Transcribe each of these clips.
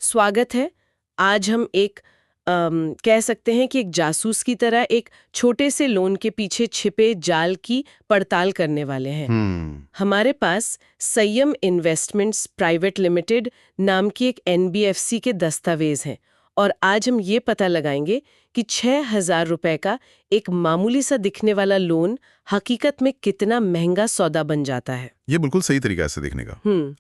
स्वागत है। आज हम कह सकते हैं कि एक जासूस की तरह एक छोटे से लोन के पीछे छिपे जाल की पड़ताल करने वाले हैं। हमारे पास संयम इन्वेस्टमेंट्स प्राइवेट लिमिटेड नाम की एक NBFC के दस्तावेज हैं और आज हम ये पता लगाएंगे कि 6,000 रुपए का एक मामूली सा दिखने वाला लोन हकीकत में कितना महंगा सौदा बन जाता है। ये बिल्कुल सही तरीका है इसे देखने का।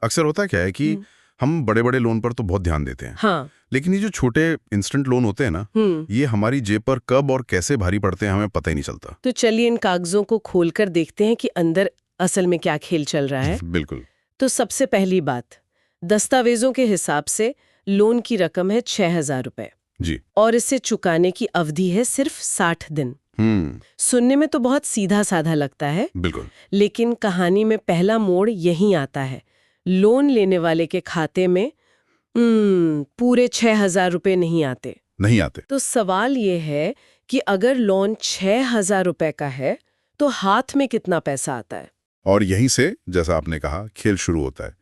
अक्सर होता क्या है कि हम बड़े बड़े लोन पर तो बहुत ध्यान देते हैं, हाँ। लेकिन ये जो छोटे इंस्टेंट लोन होते हैं ना, ये हमारी जेब पर कब और कैसे भारी पड़ते हैं हमें पता ही नहीं चलता। तो चलिए इन कागजों को खोलकर देखते हैं कि अंदर असल में क्या खेल चल रहा है। बिल्कुल। तो सबसे पहली बात, दस्तावेजों के हिसाब से लोन की रकम है 6,000 रुपए जी। और इसे चुकाने की अवधि है सिर्फ 60 दिन। सुनने में तो बहुत सीधा साधा लगता है, बिल्कुल, लेकिन कहानी में पहला मोड़ यहीं आता है। लोन लेने वाले के खाते में पूरे 6,000 रुपए नहीं आते। तो सवाल ये है कि अगर लोन 6,000 रुपए का है तो हाथ में कितना पैसा आता है? और यहीं से, जैसा आपने कहा, खेल शुरू होता है।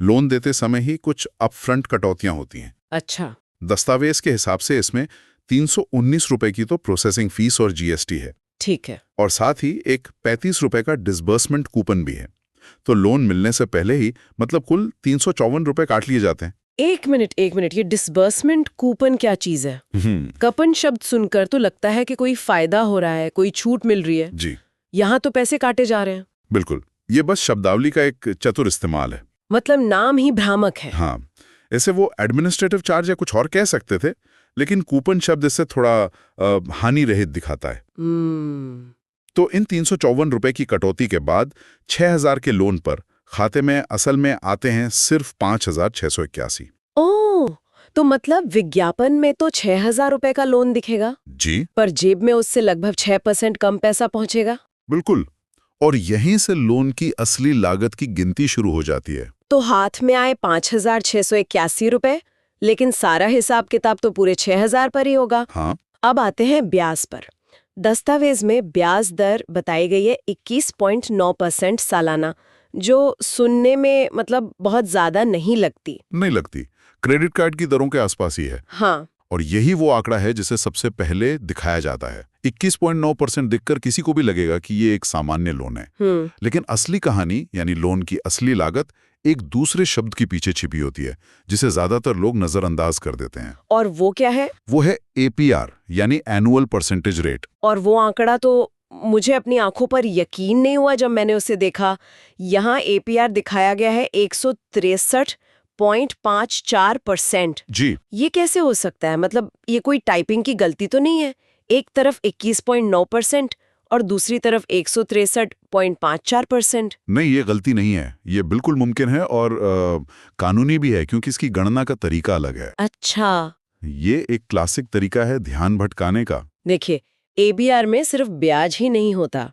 लोन देते समय ही कुछ अपफ्रंट कटौतियां होती हैं। अच्छा। दस्तावेज के हिसाब से इसमें 319 रुपए की तो प्रोसेसिंग फीस और GST है। ठीक है। और साथ ही एक 35 रुपए का डिसबर्समेंट कूपन भी है। तो लोन मिलने से पहले ही मतलब कुल 354 रुपए काट लिए जाते हैं। एक मिनट, ये डिसबर्समेंट कूपन क्या चीज है? कूपन शब्द सुनकर तो लगता है कि कोई फायदा हो रहा है, कोई छूट मिल रही है। जी। यहाँ तो पैसे काटे जा रहे हैं। बिल्कुल, ये बस शब्दावली का एक चतुर इस्तेमाल है। मतलब नाम ही भ्रामक है। हाँ, इसे वो एडमिनिस्ट्रेटिव चार्ज या कुछ और कह सकते थे, लेकिन कूपन शब्द इससे थोड़ा हानि रहित दिखाता है। तो इन 354 रुपए की कटौती के बाद 6,000 के लोन पर खाते में असल में आते हैं सिर्फ 5,681। ओह, तो मतलब विज्ञापन में तो 6,000 रुपए का लोन दिखेगा जी, पर जेब में उससे लगभग 6% कम पैसा पहुंचेगा। बिल्कुल। और यहीं से लोन की असली लागत की गिनती शुरू हो जाती है। तो हाथ में आए 5,681 रुपए, लेकिन सारा हिसाब किताब तो पूरे 6,000 पर ही होगा। हाँ। अब आते हैं ब्याज पर। दस्तावेज में ब्याज दर बताई गई है 21.9% सालाना, जो सुनने में मतलब बहुत ज्यादा नहीं लगती। क्रेडिट कार्ड की दरों के आसपास ही है। हाँ। और यही वो आंकड़ा है जिसे सबसे पहले दिखाया जाता है। 21.9% दिखकर किसी को भी लगेगा कि ये एक सामान्य लोन है, लेकिन असली कहानी यानी लोन की असली लागत एक दूसरे शब्द के पीछे छिपी होती है, जिसे ज्यादातर लोग नजरअंदाज कर देते हैं। और वो क्या है? वो है APR यानी एनुअल परसेंटेज रेट। और वो आंकड़ा तो मुझे अपनी आंखों पर यकीन नहीं हुआ जब मैंने उसे देखा। यहाँ APR दिखाया गया है 163.54%। जी। ये कैसे हो सकता है? मतलब ये कोई टाइपिंग की गलती तो नहीं है? एक तरफ 21.9% और दूसरी तरफ 163.54%। नहीं, ये गलती नहीं है, ये बिल्कुल मुमकिन है और कानूनी भी है, क्योंकि इसकी गणना का तरीका अलग है। अच्छा। ये एक क्लासिक तरीका है ध्यान भटकाने का। देखिए, APR में सिर्फ ब्याज ही नहीं होता,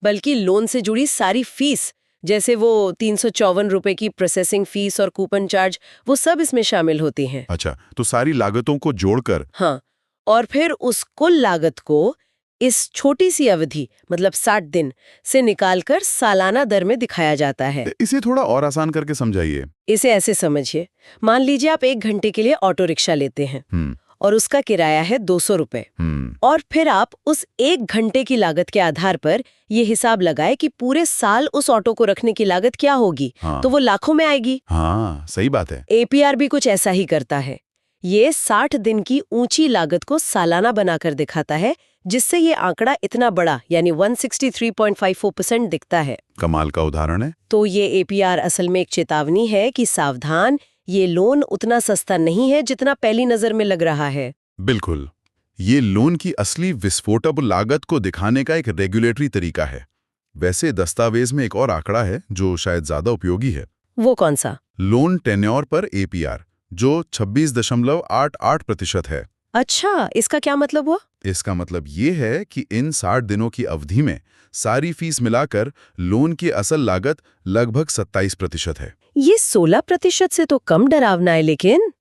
बल्कि लोन से जुड़ी सारी फीस, जैसे वो 354 रुपए की प्रोसेसिंग फीस और कूपन चार्ज, वो सब इसमें शामिल होती हैं। अच्छा, तो सारी लागतों को जोड़कर। हाँ, और फिर उस कुल लागत को इस छोटी सी अवधि मतलब 60 दिन से निकालकर सालाना दर में दिखाया जाता है। इसे थोड़ा और आसान करके समझाइए। इसे ऐसे समझिए, मान लीजिए आप 1 घंटे के लिए ऑटो रिक्शा लेते हैं और उसका किराया है 200 रुपए। और फिर आप उस 1 घंटे की लागत के आधार पर ये हिसाब लगाए कि पूरे साल उस ऑटो को रखने की लागत क्या होगी। हाँ। तो वो लाखों में आएगी। हाँ, सही बात है। APR भी कुछ ऐसा ही करता है। ये 60 दिन की ऊंची लागत को सालाना बनाकर दिखाता है, जिससे ये आंकड़ा इतना बड़ा यानी 163.54% दिखता है। कमाल का उदाहरण है। तो ये APR असल में एक चेतावनी है कि सावधान, ये लोन उतना सस्ता नहीं है जितना पहली नजर में लग रहा है। बिल्कुल, ये लोन की असली विस्फोटक लागत को दिखाने का एक रेगुलेटरी तरीका है। वैसे दस्तावेज में एक और आंकड़ा है जो शायद ज्यादा उपयोगी है। वो कौन सा? लोन टेन्योर पर APR, जो 26.88% है। अच्छा, इसका क्या मतलब हुआ? इसका मतलब ये है कि इन 60 दिनों की अवधि में सारी फीस मिलाकर लोन की असल लागत लगभग 27% है। ये 16% से तो कम डरावना है, लेकिन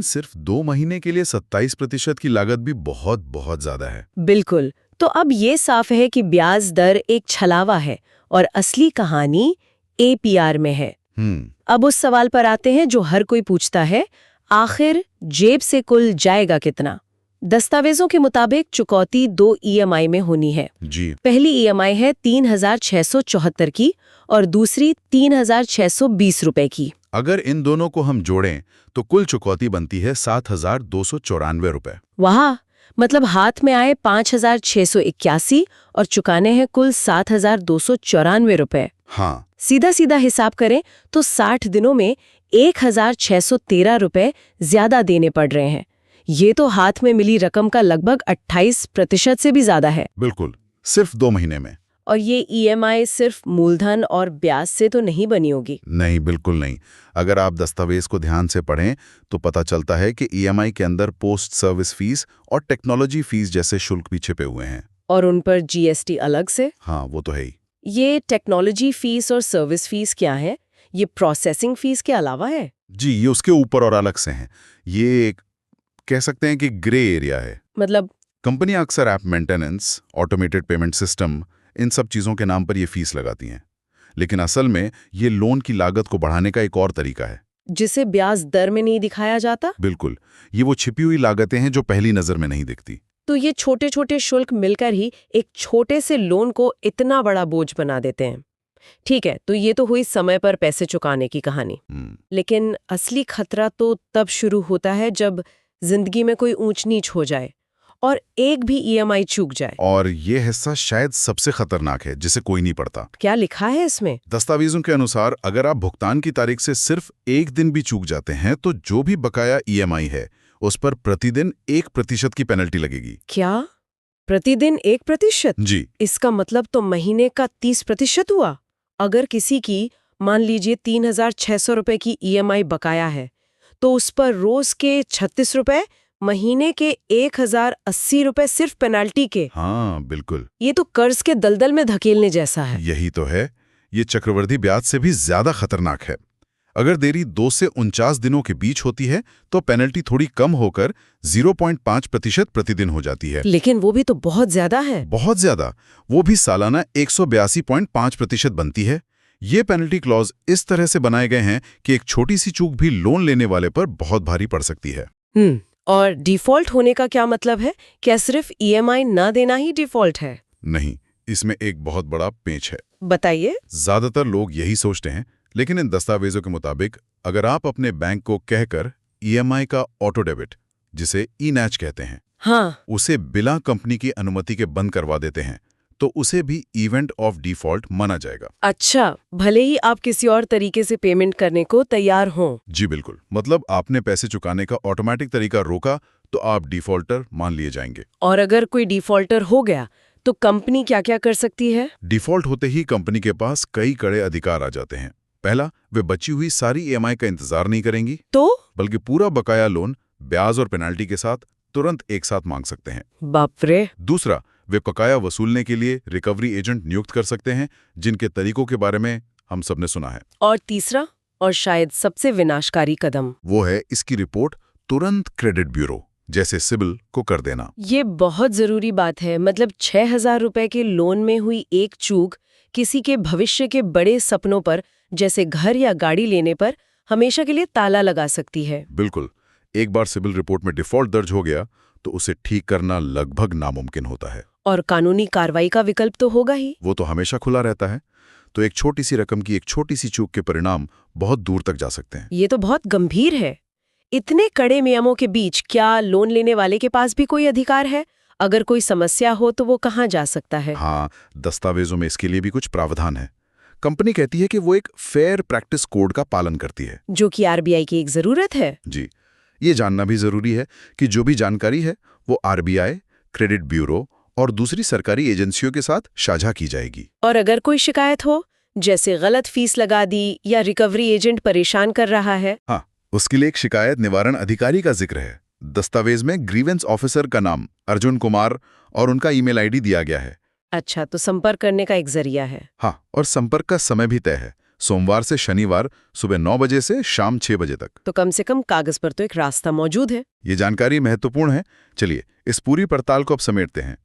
सिर्फ 2 महीने के लिए 27% की लागत भी बहुत बहुत ज्यादा है। बिल्कुल। तो अब ये साफ है कि ब्याज दर एक छलावा है और असली कहानी APR में है। अब उस सवाल पर आते हैं जो हर कोई पूछता है, आखिर जेब से कुल जाएगा कितना? दस्तावेजों के मुताबिक चुकौती 2 EMI में होनी है जी। पहली EMI है 3,674 की और दूसरी 3,620 रुपए की। अगर इन दोनों को हम जोड़ें तो कुल चुकौती बनती है 7,294 रुपए। वाह, मतलब हाथ में आए 5,681 और चुकाने हैं कुल 7,294 रुपए। हाँ, सीधा सीधा हिसाब करें तो 60 दिनों में 1,613 रुपए ज्यादा देने पड़ रहे हैं। ये तो हाथ में मिली रकम का लगभग 28% से भी ज्यादा है। बिल्कुल, सिर्फ 2 महीने में। और ये EMI सिर्फ मूलधन और ब्याज से तो नहीं बनी होगी। नहीं, बिल्कुल नहीं। अगर आप दस्तावेज को ध्यान से पढ़ें तो पता चलता है कि EMI के अंदर पोस्ट सर्विस फीस और टेक्नोलॉजी फीस जैसे शुल्क भी छिपे हुए हैं। और उन पर GST अलग से? हाँ, वो तो है ही। ये टेक्नोलॉजी फीस और सर्विस फीस क्या है? ये प्रोसेसिंग फीस के अलावा है? जी, ये उसके ऊपर और अलग से हैं। ये कह सकते हैं कि ग्रे एरिया है। मतलब? कंपनियां अक्सर app maintenance, automated payment system, इन सब चीज़ों के नाम पर ये फीस लगाती हैं। लेकिन असल में ये लोन की लागत को बढ़ाने का एक और तरीका है, जिसे ब्याज दर में नहीं दिखाया जाता? बिल्कुल, ये वो छिपी हुई लागतें हैं जो पहली नज़र में नहीं दिखती। तो ये छोटे छोटे शुल्क मिलकर ही एक छोटे से लोन को इतना बड़ा बोझ बना देते हैं। ठीक है, तो ये तो हुई समय पर पैसे चुकाने की कहानी। लेकिन असली खतरा तो तब शुरू होता है जब जिंदगी में कोई ऊंच नीच हो जाए और एक भी EMI चूक जाए। और ये हिस्सा शायद सबसे खतरनाक है, जिसे कोई नहीं पढ़ता। क्या लिखा है इसमें? दस्तावेजों के अनुसार अगर आप भुगतान की तारीख से सिर्फ एक दिन भी चूक जाते हैं तो जो भी बकाया EMI है उस पर प्रतिदिन 1% की पेनल्टी लगेगी। क्या? प्रतिदिन 1%? जी। इसका मतलब तो महीने का 30% हुआ। अगर किसी की मान लीजिए 3,600 रुपए की EMI बकाया है तो उस पर रोज के 36 रुपए, महीने के 1,080 रुपए सिर्फ पेनाल्टी के। हाँ, बिल्कुल। ये तो कर्ज के दलदल में धकेलने जैसा है। यही तो है। ये चक्रवृद्धि ब्याज से भी ज्यादा खतरनाक है। अगर देरी 2 से 49 दिनों के बीच होती है तो पेनल्टी थोड़ी कम होकर 0.5% प्रतिदिन हो जाती है। लेकिन वो भी तो बहुत ज्यादा है। बहुत ज्यादा। वो भी सालाना 182.5% बनती है। ये पेनल्टी क्लॉज इस तरह से बनाए गए हैं कि एक छोटी सी चूक भी लोन लेने वाले पर बहुत भारी पड़ सकती है। और डिफॉल्ट होने का क्या मतलब है? क्या सिर्फ EMI ना देना ही डिफॉल्ट है? नहीं, इसमें एक बहुत बड़ा पेंच है। बताइए। ज्यादातर लोग यही सोचते हैं, लेकिन इन दस्तावेजों के मुताबिक अगर आप अपने बैंक को कहकर EMI का ऑटो डेबिट, जिसे E-NACH कहते हैं, हाँ, उसे बिना कंपनी की अनुमति के बंद करवा देते हैं तो उसे भी इवेंट ऑफ डिफॉल्ट माना जाएगा। अच्छा, भले ही आप किसी और तरीके से पेमेंट करने को तैयार हों। जी बिल्कुल, मतलब आपने पैसे चुकाने का ऑटोमेटिक तरीका रोका तो आप डिफॉल्टर मान लिए जाएंगे। और अगर कोई डिफॉल्टर हो गया तो कंपनी क्या क्या कर सकती है? डिफॉल्ट होते ही कंपनी के पास कई कड़े अधिकार आ जाते हैं। पहला, वे बची हुई सारी EMI का इंतजार नहीं करेंगी, बल्कि पूरा बकाया लोन ब्याज और पेनाल्टी के साथ तुरंत एक साथ मांग सकते हैं। बाप रे। दूसरा, वे बकाया वसूलने के लिए रिकवरी एजेंट नियुक्त कर सकते हैं, जिनके तरीकों के बारे में हम सबने सुना है। और तीसरा, और शायद सबसे विनाशकारी कदम, वो है इसकी रिपोर्ट तुरंत क्रेडिट ब्यूरो जैसे सिबिल को कर देना। ये बहुत जरूरी बात है। मतलब 6,000 रुपए के लोन में हुई एक चूक किसी के भविष्य के बड़े सपनों पर, जैसे घर या गाड़ी लेने पर, हमेशा के लिए ताला लगा सकती है। बिल्कुल, एक बार सिबिल रिपोर्ट में डिफॉल्ट दर्ज हो गया तो उसे ठीक करना लगभग नामुमकिन होता है। और कानूनी कार्रवाई का विकल्प तो होगा ही। वो तो हमेशा खुला रहता है। तो एक छोटी सी रकम की एक छोटी सी चूक के परिणाम बहुत दूर तक जा सकते हैं। ये तो बहुत गंभीर है। इतने कड़े नियमों के बीच क्या लोन लेने वाले के पास भी कोई अधिकार है? अगर कोई समस्या हो तो वो कहाँ जा सकता है? हाँ, दस्तावेजों में इसके लिए भी कुछ प्रावधान है। कंपनी कहती है कि वो एक फेयर प्रैक्टिस कोड का पालन करती है, जो कि RBI की एक जरूरत है। जी, ये जानना भी जरूरी है कि जो भी जानकारी है वो RBI, क्रेडिट ब्यूरो और दूसरी सरकारी एजेंसियों के साथ साझा की जाएगी। और अगर कोई शिकायत हो, जैसे गलत फीस लगा दी या रिकवरी एजेंट परेशान कर रहा है, हाँ, उसके लिए एक शिकायत निवारण अधिकारी का जिक्र है। दस्तावेज में ग्रीवेंस ऑफिसर का नाम अर्जुन कुमार और उनका ईमेल ID दिया गया है। अच्छा, तो संपर्क करने का एक जरिया है। हाँ, और संपर्क का समय भी तय है, सोमवार से शनिवार सुबह 9 बजे से शाम 6 बजे तक। तो कम से कम कागज पर तो एक रास्ता मौजूद है। ये जानकारी महत्वपूर्ण है। चलिए इस पूरी पड़ताल को अब समेटते हैं।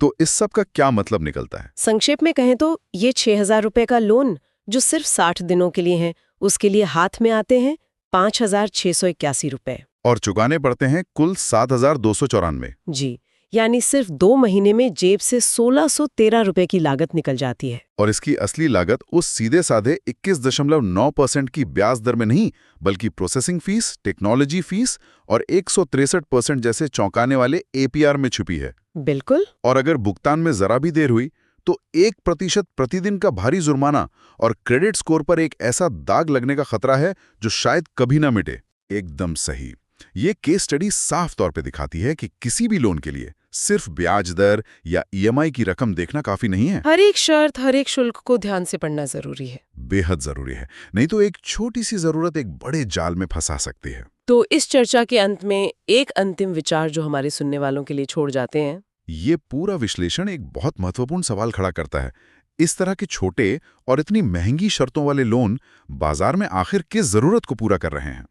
तो इस सब का क्या मतलब निकलता है? संक्षेप में कहें तो ये 6,000 रुपए का लोन जो सिर्फ 60 दिनों के लिए है, उसके लिए हाथ में आते हैं 5,681 रुपए। और चुकाने पड़ते हैं कुल 7,294। जी, यानी सिर्फ 2 महीने में जेब से 1,613 रुपए की लागत निकल जाती है। और इसकी असली लागत उस सीधे साधे 21.9% की ब्याज दर में नहीं, बल्कि प्रोसेसिंग फीस, टेक्नोलॉजी फीस और 163% जैसे चौंकाने वाले APR में छुपी है। बिल्कुल। और अगर भुगतान में जरा भी देर हुई तो 1% प्रतिदिन का भारी जुर्माना और क्रेडिट स्कोर पर एक ऐसा दाग लगने का खतरा है जो शायद कभी ना मिटे। एकदम सही। ये केस स्टडी साफ तौर पे दिखाती है कि किसी भी लोन के लिए सिर्फ ब्याज दर या EMI की रकम देखना काफी नहीं है। हर एक शर्त, हर एक शुल्क को ध्यान से पढ़ना जरूरी है। बेहद जरूरी है, नहीं तो एक छोटी सी जरूरत एक बड़े जाल में फंसा सकती है। तो इस चर्चा के अंत में एक अंतिम विचार जो हमारे सुनने वालों के लिए छोड़ जाते हैं। ये पूरा विश्लेषण एक बहुत महत्वपूर्ण सवाल खड़ा करता है। इस तरह के छोटे और इतनी महंगी शर्तों वाले लोन बाजार में आखिर किस जरूरत को पूरा कर रहे हैं?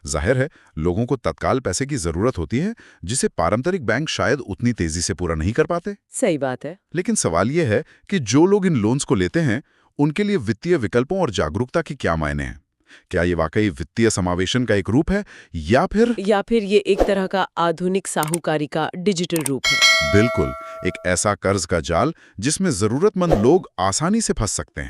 जाहिर है, लोगों को तत्काल पैसे की जरूरत होती है, जिसे पारंपरिक बैंक शायद उतनी तेजी से पूरा नहीं कर पाते। सही बात है। लेकिन सवाल यह है कि जो लोग इन लोन्स को लेते हैं, उनके लिए वित्तीय विकल्पों और जागरूकता की क्या मायने हैं? क्या ये वाकई वित्तीय समावेशन का एक रूप है या फिर ये एक तरह का आधुनिक साहूकारी का डिजिटल रूप है? बिल्कुल, एक ऐसा कर्ज का जाल जिसमें जरूरतमंद लोग आसानी से फंस सकते हैं।